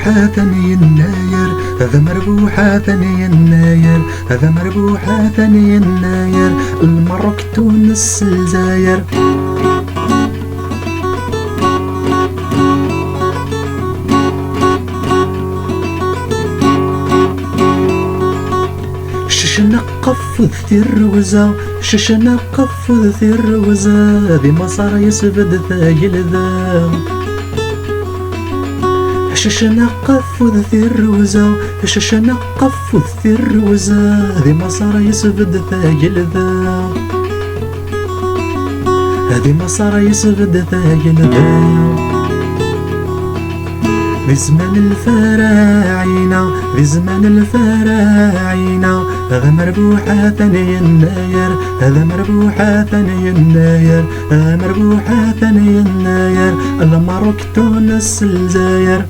مربوحة ثاني يناير، هذا مربوحة ثاني يناير، هذا مربوحة ثاني يناير، المروك تونس الجزائر. ششنا قفذ في الروزة، ششنا قفذ في الروزة، ذي مصر يسبد ثايل ذا. ششنا قفذ في الروزة، ششنا قفذ في الروزة، ذي مصر يسبد ثايل ذا. هذي مصر يسبد ثايل ذا. في زمان الفراعنة، في زمان الفراعنة، هذا مربوحة ثاني يناير، هذا مربوحة ثاني يناير، هذا مربوحة ثاني يناير، المروك تونس الجزائر.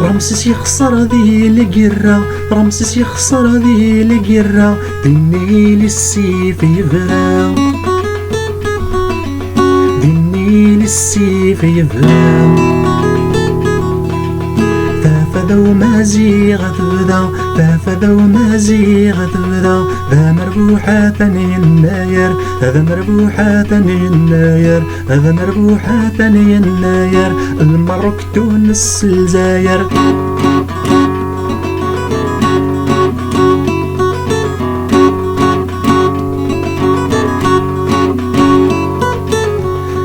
رمسيس يخسر ذي القرة، رمسيس يخسر ذي القرة، دني للسيف يبرا، دني للسيف يبرا. فافذا وما زيغت بدا، فافذا وما زيغت بدا، ذا مربوحة ثاني يناير، هذا مربوحة ثاني يناير، هذا مربوحة ثاني يناير، المروك تونس الجزائر.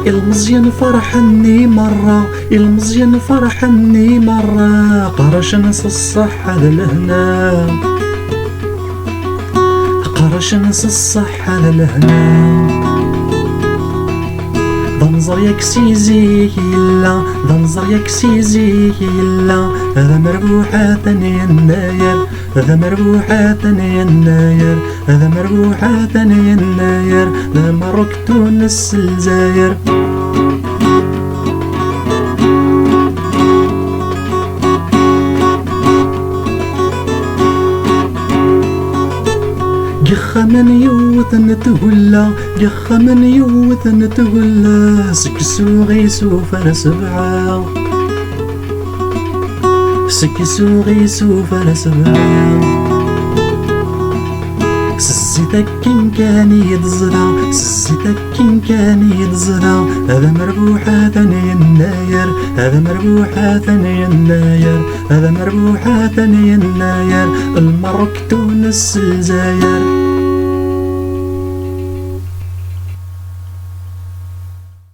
المزيان فرحني مرة، المزيان فرحني مرة، قرش نص الصحة للهنا، قرش نص الصحة للهنا. ضنزر يكسي زيلا، ضنزر يكسي زيلا، هذا مربوحة ثاني يناير، هذا مربوحة ثاني يناير، هذا مربوحة ثاني يناير، المروك تونس الجزائر. يخا من يوث نتهلا، يخا من يوث نتهلا، سكسو غيسو فلا سبعة، سكسو غيسو فلا سبعة. سزيتك كن كان يتزرع، سزيتك كن كان يتزرع، هذا مربوحة ثاني يناير، هذا مربوحة ثاني يناير، هذا مربوحة ثاني يناير، المروك تونس الجزائر.